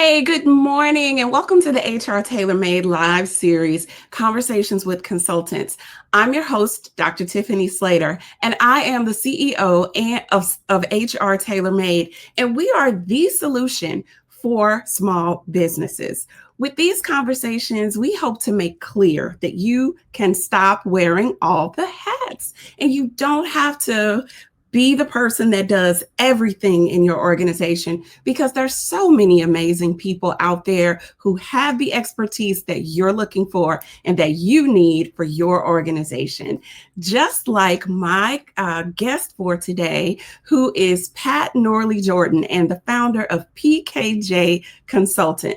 Hey, good morning, and welcome to the HR TailorMade live series, Conversations with Consultants. I'm your host, Dr. Tiffany Slater, and I am the CEO of HR TailorMade, and we are the solution for small businesses. With these conversations, we hope to make clear that you can stop wearing all the hats and you don't have to be the person that does everything in your organization because there's so many amazing people out there who have the expertise that you're looking for and that you need for your organization. Just like my guest for today, who is Pat Knoerle-Jordan and the founder of PKJ Consulting.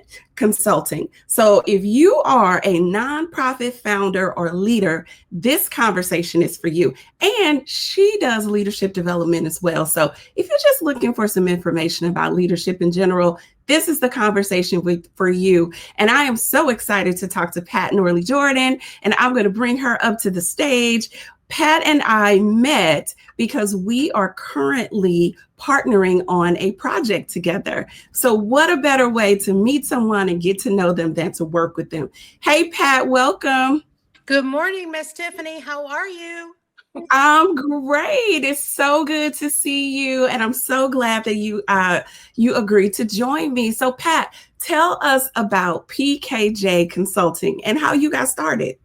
So if you are a nonprofit founder or leader, this conversation is for you. And she does leadership development as well. So if you're just looking for some information about leadership in general, this is the conversation for you. And I am so excited to talk to Pat Knoerle-Jordan, and I'm going to bring her up to the stage. Pat and I met because we are currently partnering on a project together. So what a better way to meet someone and get to know them than to work with them. Hey, Pat, welcome. Good morning, Miss Tiffany. How are you? I'm great. It's so good to see you, and I'm so glad that you agreed to join me. So, Pat, tell us about PKJ Consulting and how you got started.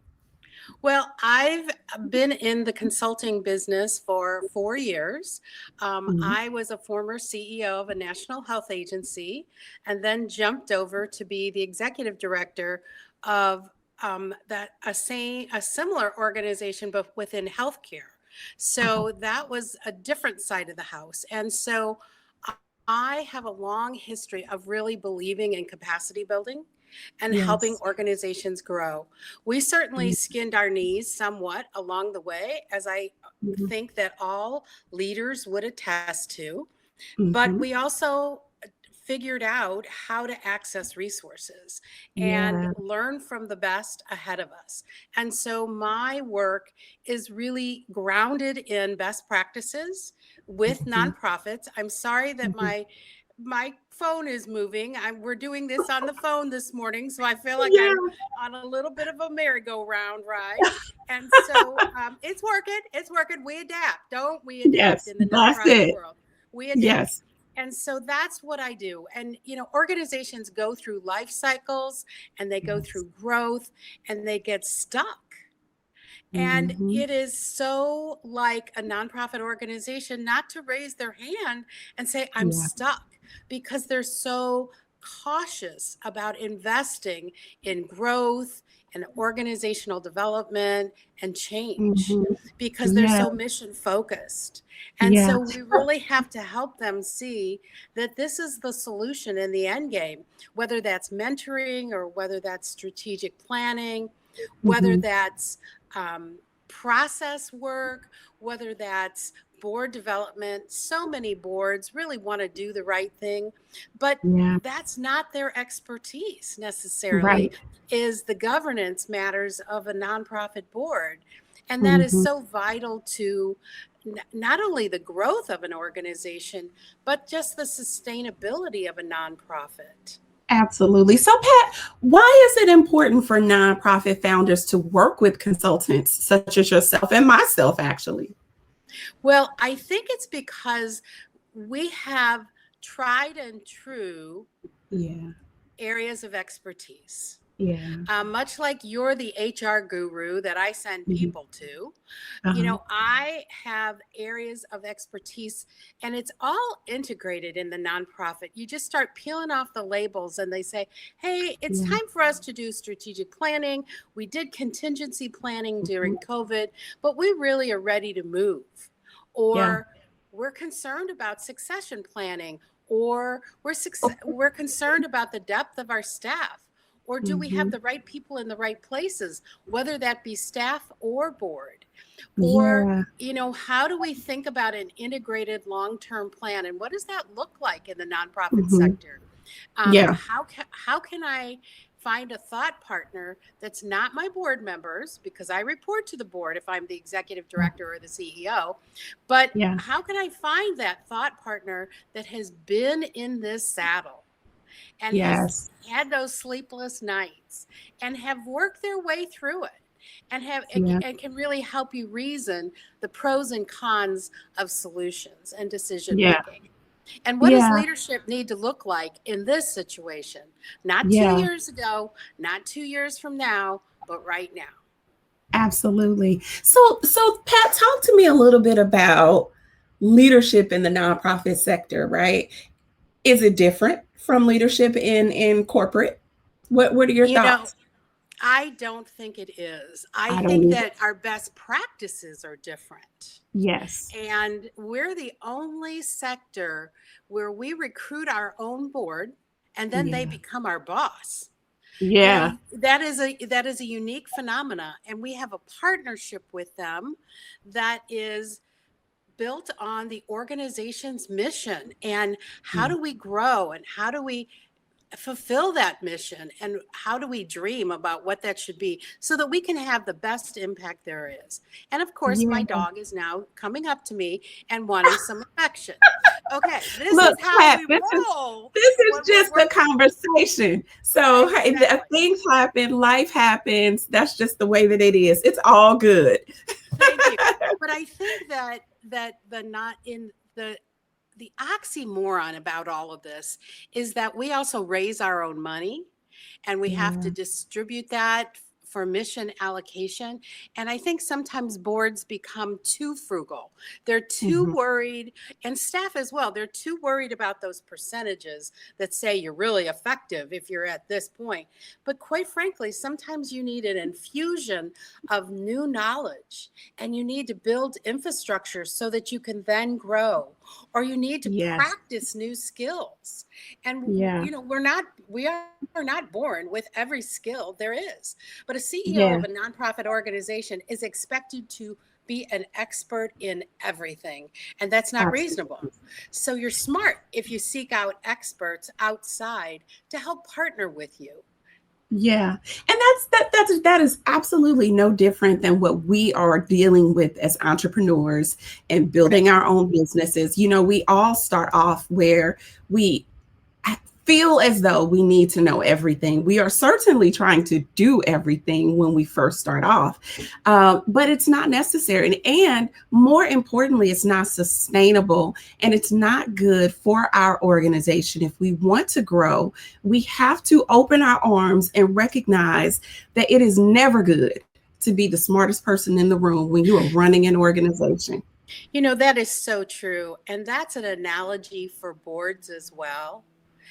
Well, I've been in the consulting business for 4 years. Mhm. I was a former CEO of a national health agency and then jumped over to be the executive director of a similar organization, but within healthcare. Uh-huh. So that was a different side of the house. And so I have a long history of really believing in capacity building and helping Yes. organizations grow. We certainly skinned our knees somewhat along the way, as I Mhm. think that all leaders would attest to, but Mhm. we also figured out how to access resources and Yeah. learn from the best ahead of us. And so my work is really grounded in best practices with Mhm. nonprofits. I'm sorry that Mhm. my phone is moving. We're doing this on the phone this morning, so I feel like I'm Yeah. on a little bit of a merry-go-round ride. And so it's working. It's working. We adapt, don't we? Adapt Yes, in the that's nonprofit it. world. We adapt. Yes. And so that's what I do. And, organizations go through life cycles and they go Yes. through growth and they get stuck. And Mhm. it is so like a nonprofit organization not to raise their hand and say, I'm Yeah. stuck, because they're so cautious about investing in growth and organizational development and change Mhm. because they're Yeah. so mission focused. And Yeah. so we really have to help them see that this is the solution in the end game, whether that's mentoring or whether that's strategic planning, whether Mhm. that's process work, whether that's board development. So many boards really want to do the right thing, but Yeah. that's not their expertise necessarily, Right. is the governance matters of a nonprofit board. And that is Mhm. so vital to not only the growth of an organization, but just the sustainability of a nonprofit. Absolutely. So, Pat, why is it important for nonprofit founders to work with consultants such as yourself and myself, actually? Well, I think it's because we have tried and true Yeah. areas of expertise. Yeah. Much like you're the HR guru that I send Mhm. people to, Uh-huh. I have areas of expertise, and it's all integrated in the nonprofit. You just start peeling off the labels and they say, hey, it's Yeah. time for us to do strategic planning. We did contingency planning Mhm. during COVID, but we really are ready to move. Yeah. Or we're concerned about succession planning, or we're concerned about the depth of our staff. Or do we have Mhm. the right people in the right places, whether that be staff or board? Or, Yeah. how do we think about an integrated long-term plan? And what does that look like in the nonprofit Mhm. sector? Yeah. How can I find a thought partner that's not my board members, because I report to the board if I'm the executive director or the CEO, but Yeah. how can I find that thought partner that has been in this saddle? and has Yes. had those sleepless nights and have worked their way through it and Yeah. and can really help you reason the pros and cons of solutions and decision Yeah. making. And what does Yeah. leadership need to look like in this situation? Not two Yeah. years ago, not 2 years from now, but right now. Absolutely. So Pat, talk to me a little bit about leadership in the nonprofit sector, right? Is it different from leadership in corporate? What are your You know, thoughts? I don't think it is. I I don't think either. that our best practices are different. Yes. And we're the only sector where we recruit our own board and then they Yeah. become our boss. Yeah. That is a unique phenomena, and we have a partnership with them that is built on the organization's mission and how Yeah. do we grow and how do we fulfill that mission and how do we dream about what that should be so that we can have the best impact there is. And of course, my Yeah. dog is now coming up to me and wanting some affection. Okay, this is Look, how Pat, we this is roll this is when we're just a working. conversation. So hey, Exactly. things happen, life happens. That's just the way that it is. It's all good. Thank you. But I think that the not in the oxymoron about all of this is that we also raise our own money and we have to Yeah. distribute that for mission allocation. And I think sometimes boards become too frugal. They're too Mhm. worried, and staff as well, they're too worried about those percentages that say you're really effective if you're at this point. But quite frankly, sometimes you need an infusion of new knowledge and you need to build infrastructure so that you can then grow, or you need to Yes. practice new skills. And Yeah. we are not born with every skill there is. But a CEO Yeah. of a nonprofit organization is expected to be an expert in everything, and that's not reasonable. Absolutely. So you're smart if you seek out experts outside to help partner with you. Yeah. And that is absolutely no different than what we are dealing with as entrepreneurs and Right. building our own businesses. We all start off where we feel as though we need to know everything. We are certainly trying to do everything when we first start off, but it's not necessary. And more importantly, it's not sustainable and it's not good for our organization. If we want to grow, we have to open our arms and recognize that it is never good to be the smartest person in the room when you are running an organization. That is so true. And that's an analogy for boards as well.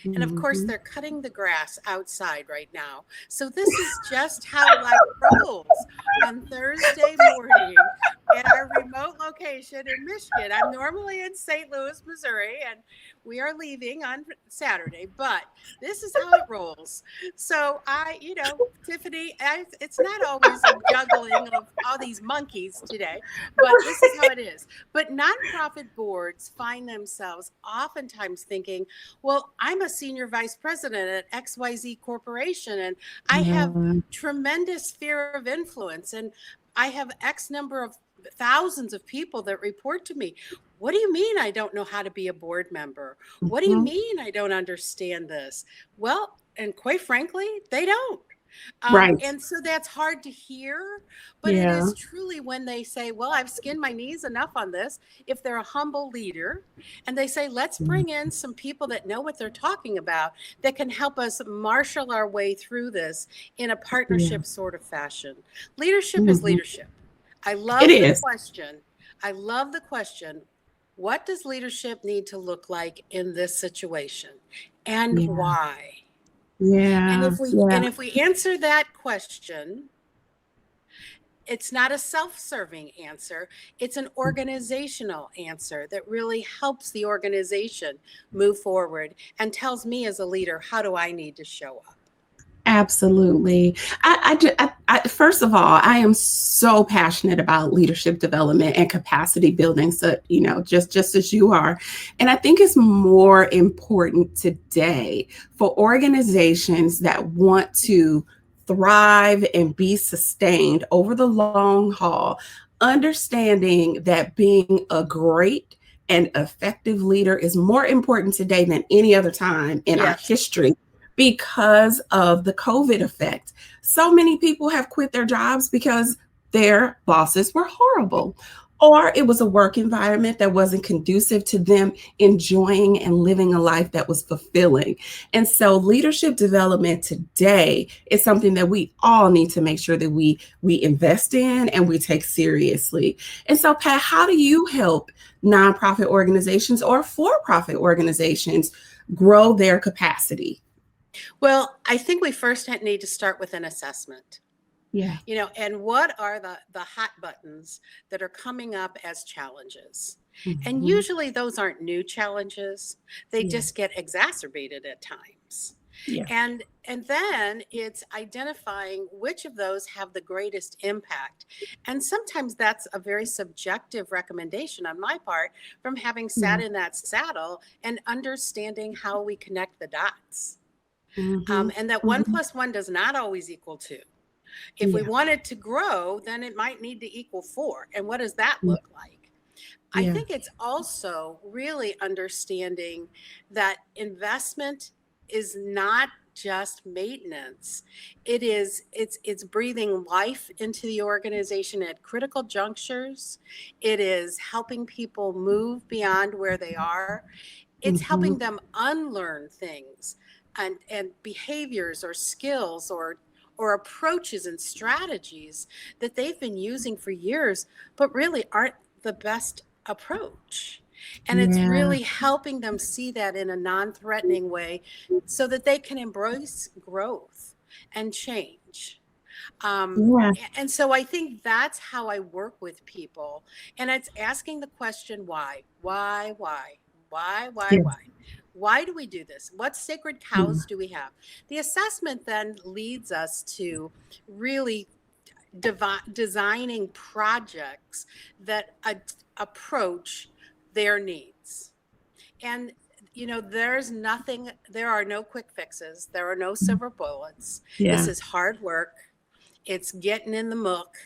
And of course, Mhm. they're cutting the grass outside right now. So this is just how life rolls on Thursday morning at our remote location in Michigan. I'm normally in St. Louis, Missouri, and we are leaving on Saturday, but this is how it rolls. So Tiffany, it's not always a juggling of all these monkeys today, but this is how it is. But nonprofit boards find themselves oftentimes thinking, well, I'm a senior vice president at XYZ Corporation, and I have Yeah. tremendous sphere of influence, and I have X number of thousands of people that report to me. What do you mean I don't know how to be a board member? What do you Mhm. mean I don't understand this? Well, and quite frankly, they don't. Right. And so that's hard to hear, but it Yeah. is truly when they say, well, I've skinned my knees enough on this. If they're a humble leader and they say, let's bring in some people that know what they're talking about that can help us marshal our way through this in a Yeah. partnership sort of fashion. Leadership is Mhm. leadership. I It love the is. question. I love the question. What does leadership need to look like in this situation and Yeah. why? And Yeah. if we Yeah. and if we answer that question, it's not a self-serving answer, it's an organizational answer that really helps the organization move forward and tells me as a leader, how do I need to show up? Absolutely. First of all, I am so passionate about leadership development and capacity building. So, just as you are. And I think it's more important today for organizations that want to thrive and be sustained over the long haul, understanding that being a great an effective leader is more important today than any other time in our Yes. history because of the COVID effect. So many people have quit their jobs because their bosses were horrible, or it was a work environment that wasn't conducive to them enjoying and living a life that was fulfilling. And so leadership development today is something that we all need to make sure that we invest in and we take seriously. And so, Pat, how do you help nonprofit organizations or for-profit organizations grow their capacity? Well, I think we first need to start with an assessment. Yeah. And what are the hot buttons that are coming up as challenges? And Mm-hmm. usually those aren't new challenges. They Yeah. just get exacerbated at times. Yeah. And then it's identifying which of those have the greatest impact. And sometimes that's a very subjective recommendation on my part from having sat Yeah. in that saddle and understanding how we connect the dots. Mm-hmm. And that one Mm-hmm. plus one does not always equal two. If we Yeah. want it to grow, then it might need to equal four. And what does that Yeah. look like? I Yeah. think it's also really understanding that investment is not just maintenance. It's breathing life into the organization at critical junctures. It is helping people move beyond where they are. It's Mm-hmm. helping them unlearn things and behaviors or skills or approaches and strategies that they've been using for years, but really aren't the best approach. And it's Yeah. really helping them see that in a non-threatening way so that they can embrace growth and change. Um, Yeah. and so I think that's how I work with people. And it's asking the question, why? Why, why? Why, why, Yeah. why? Why do we do this? What sacred Yeah. cows do we have? The assessment then leads us to really designing projects that approach their needs. And there are no quick fixes, there are no silver bullets. This Yeah. is hard work. It's getting in the muck.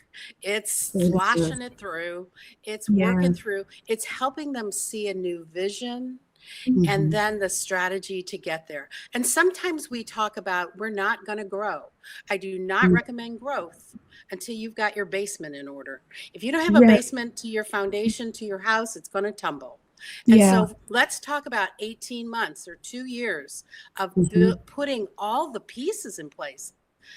It's It is. sloshing it through. It's Yeah. working through. It's helping them see a new vision and Mm-hmm. then the strategy to get there. And sometimes we talk about we're not going to grow. I do not recommend growth until you've got your basement in order. If you don't have a Yeah. basement to your foundation to your house, it's going to tumble. And Yeah. so let's talk about 18 months or 2 years of Mm-hmm. putting all the pieces in place.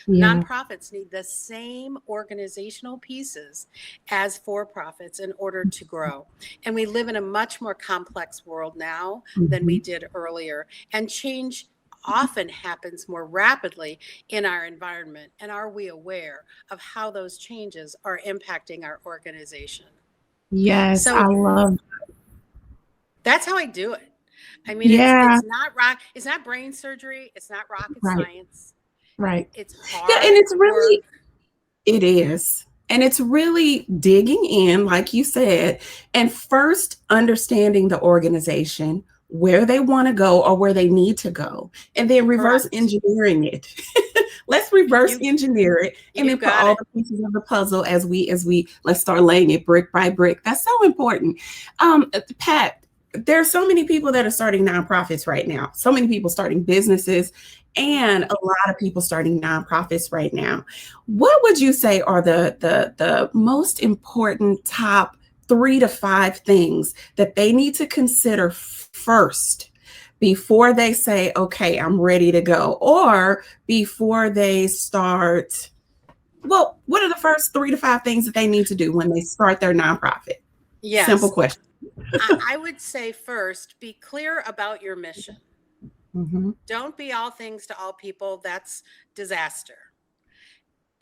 Yeah. Nonprofits need the same organizational pieces as for profits in order to grow. And we live in a much more complex world now than Mm-hmm. we did earlier. And change often happens more rapidly in our environment. And are we aware of how those changes are impacting our organization? Yes, I So love. that's how I do it. I mean, Yeah. it's not brain surgery, it's not rocket Right. science. Right. It's Yeah, and hard it's work. really it is. And it's really digging in, like you said, and first understanding the organization, where they want to go or where they need to go, and then reverse Correct. engineering it. Let's reverse You engineer it and you've then put got all it. the pieces of the puzzle as we let's start laying it brick by brick. That's so important. Pat, there are so many people that are starting nonprofits right now. So many people starting businesses and a lot of people starting nonprofits right now. What would you say are the most important top 3 to 5 things that they need to consider first before they say, okay, I'm ready to go, or before they start? Well, what are the first 3 to 5 things that they need to do when they start their nonprofit? Simple Yes. question. I would say first, be clear about your mission. Mm-hmm. Don't be all things to all people. That's disaster.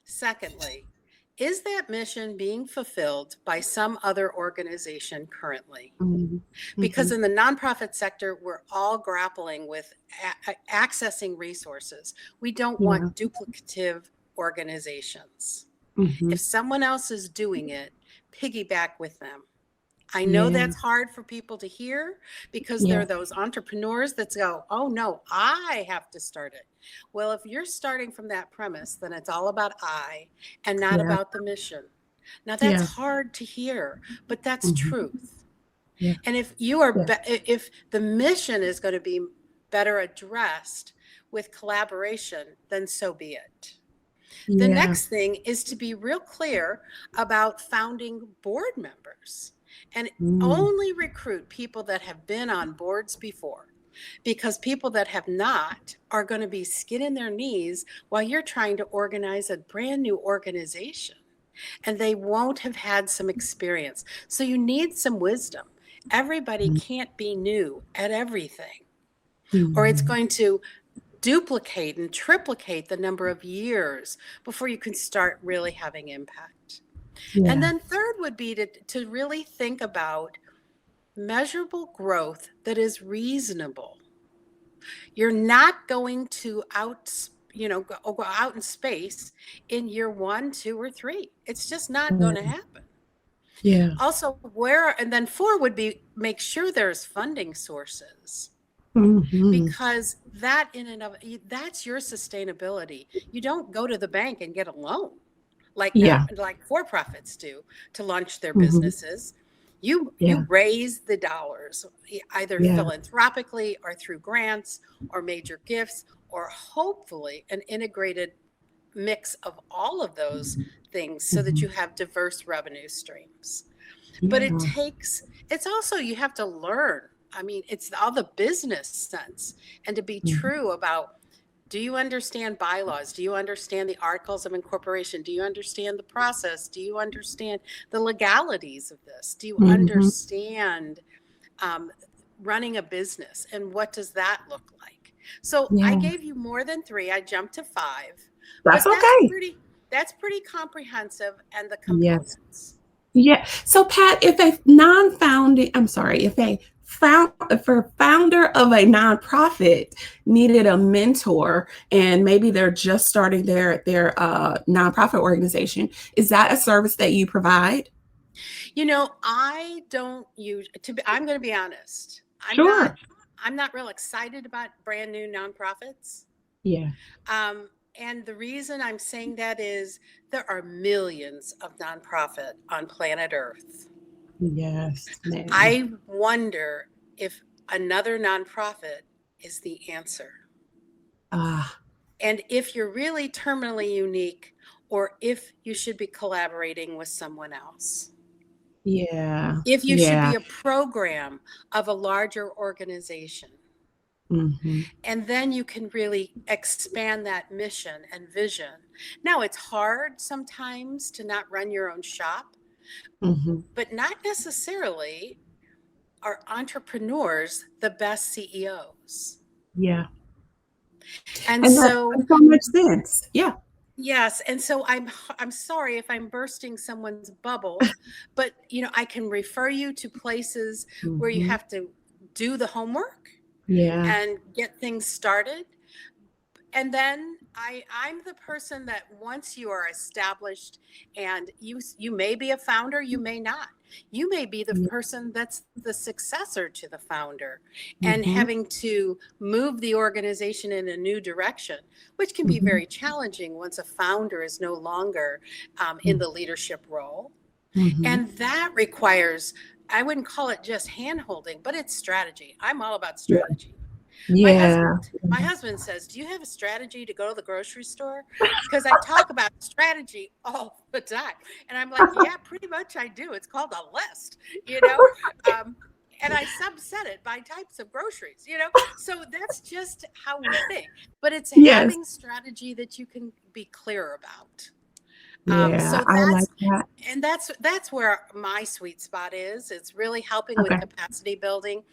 Secondly, is that mission being fulfilled by some other organization currently? Mm-hmm. Because in the nonprofit sector, we're all grappling with accessing resources. We don't Yeah. want duplicative organizations. Mm-hmm. If someone else is doing it, piggyback with them. I know Yeah. that's hard for people to hear because there Yeah. are those entrepreneurs that go, oh no, I have to start it. Well, if you're starting from that premise, then it's all about I and not Yeah. about the mission. Now that's Yeah. hard to hear, but that's Mm-hmm. truth. Yeah. And if you are, Yeah. if the mission is going to be better addressed with collaboration, then so be it. The Yeah. next thing is to be real clear about founding board members and Mm. only recruit people that have been on boards before, because people that have not are going to be skin in their knees while you're trying to organize a brand new organization, and they won't have had some experience. So you need some wisdom. Everybody can't be new at everything, or it's Mm. going to duplicate and triplicate the number of years before you can start really having impact. And Yeah. then third would be to really think about measurable growth that is reasonable. You're not going to go out in space in year 1, 2, or 3. It's just not going to Mm. happen. Yeah. Also, and then 4 would be make sure there's funding sources, Hmm. because that in and of that's your sustainability. You don't go to the bank and get a loan like Yeah. for-profits do to launch their Hmm. businesses. You Yeah. raise the dollars either Yeah. philanthropically or through grants or major gifts, or hopefully an integrated mix of all of those things so that Hmm. you have diverse revenue streams. But Yeah. it's also, you have to learn. I mean, it's all the business sense, and to be Mhm. true about, do you understand bylaws? Do you understand the articles of incorporation? Do you understand the process? Do you understand the legalities of this? Do you Mhm. understand um, running a business, and what does that look like? So I Yeah. gave you more than 3. I jumped to 5, That's but that's okay. pretty comprehensive, and the Yes. components. Yeah. So Pat, if a founder of a nonprofit needed a mentor and maybe they're just starting their nonprofit organization, is that a service that you provide? I don't use I'm going to be honest. Sure. I'm not real excited about brand new nonprofits. Yeah. And the reason I'm saying that is there are millions of nonprofit on planet Earth. Yes, ma'am. I wonder if another nonprofit is the answer. Ah, And if you're really terminally unique, or if you should be collaborating with someone else. yeah. If you should Yeah. be a program of a larger organization. Hmm. And then you can really expand that mission and vision. Now, it's hard sometimes to not run your own shop, Hmm. but not necessarily are entrepreneurs the best CEOs. Yeah. And And that so, makes so much sense. Yeah. yes, and so I'm sorry if I'm bursting someone's bubble, but I can refer you to places where you Hmm. have to do the homework Yeah. and get things started. And then I'm the person that once you are established, and you may be a founder, you may not. You may be the Yeah. person that's the successor to the founder, and Hmm. having to move the organization in a new direction, which can be Hmm. very challenging once a founder is no longer in the leadership role. Hmm. And that requires, I wouldn't call it just hand holding, but it's strategy. I'm all about Yeah. strategy. My Yeah. husband, my husband says, "Do you have a strategy to go to the grocery store?" Because I talk about strategy all the time, and I'm like, "Yeah, pretty much I do. It's called a list, you know." Um, and I subset it by types of groceries. So that's just how we think. But it's Yes. having strategy that you can be clear about. Yeah, So I like that. that's where my sweet spot is. It's really helping with Okay. capacity building.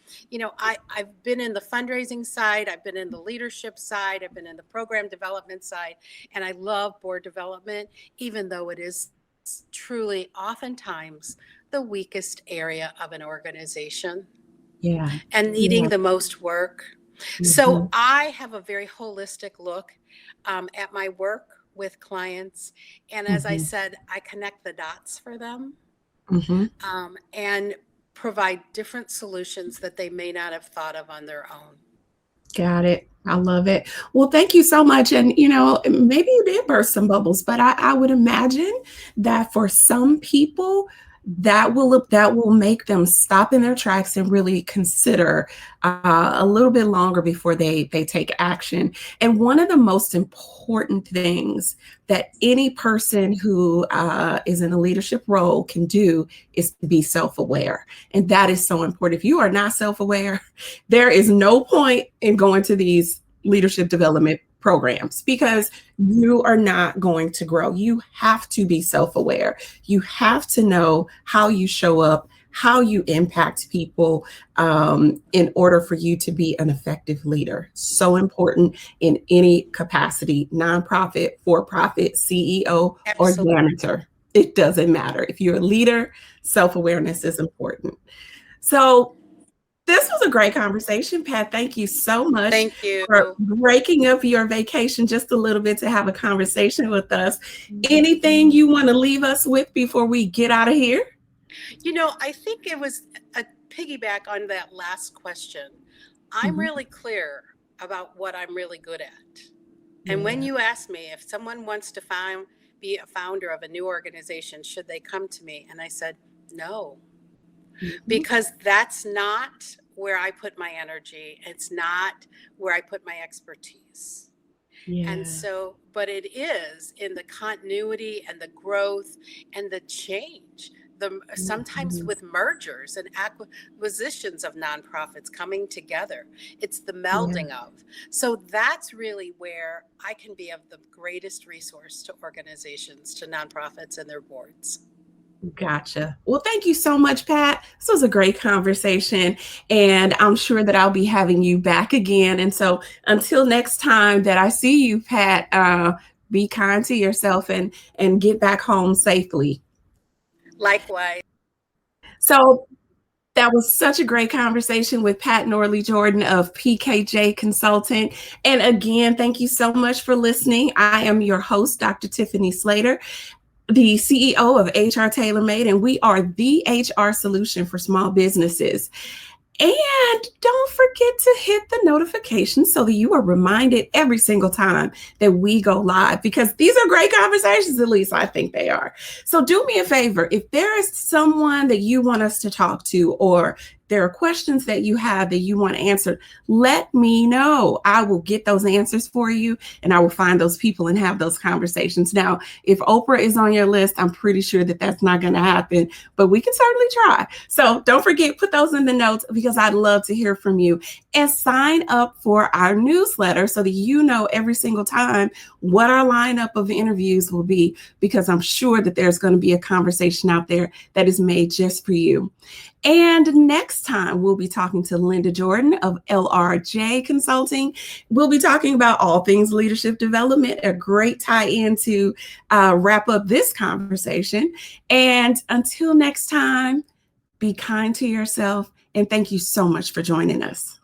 I've been in the fundraising side, I've been in the leadership side, I've been in the program development side, and I love board development, even though it is truly oftentimes the weakest area of an organization Yeah. and Yeah. needing the most work. So Mhm. I have a very holistic look at my work with clients. And as I Mhm. said, I connect the dots for them, Mhm. and provide different solutions that they may not have thought of on their own. Got it. I love it. Well, thank you so much. And, maybe you did burst some bubbles, but I would imagine that for some people, that will make them stop in their tracks and really consider a little bit longer before they take action. And one of the most important things that any person who is in a leadership role can do is to be self-aware. And that is so important. If you are not self-aware, there is no point in going to these leadership development programs because you are not going to grow. You have to be self-aware. You have to know how you show up, how you impact people in order for you to be an effective leader. So important in any capacity, nonprofit, for-profit, CEO, or Absolutely. janitor. It doesn't matter. If you're a leader, self-awareness is important. So this was a great conversation, Pat. Thank you so much Thank you. for breaking up your vacation just a little bit to have a conversation with us. Anything you want to leave us with before we get out of here? I think it was a piggyback on that last question. I'm really clear about what I'm really good at. And when you ask me if someone wants to be a founder of a new organization, should they come to me? And I said, no, because that's not where I put my energy. It's not where I put my expertise. And so, but it is in the continuity and the growth and the change. Sometimes with mergers and acquisitions of nonprofits coming together, it's the melding of. So that's really where I can be of the greatest resource to organizations, to nonprofits and their boards. Gotcha. Well, thank you so much, Pat. This was a great conversation, and I'm sure that I'll be having you back again. And so until next time that I see you, Pat, be kind to yourself and get back home safely. Likewise. So that was such a great conversation with Pat Knoerle-Jordan of PKJ Consulting. And again, thank you so much for listening. I am your host, Dr. Tiffany Slater, the CEO of HR TailorMade, and we are the HR solution for small businesses. And don't forget to hit the notification so that you are reminded every single time that we go live, because these are great conversations, at least I think they are. So do me a favor, if there is someone that you want us to talk to, or there are questions that you have that you want answered, let me know. I will get those answers for you, and I will find those people and have those conversations. Now, if Oprah is on your list, I'm pretty sure that that's not going to happen, but we can certainly try. So don't forget, put those in the notes, because I'd love to hear from you. And sign up for our newsletter so that you know every single time what our lineup of interviews will be, because I'm sure that there's going to be a conversation out there that is made just for you. And next time, we'll be talking to Linda Jordan of LRJ Consulting. We'll be talking about all things leadership development, a great tie-in to wrap up this conversation. And until next time, be kind to yourself, and thank you so much for joining us.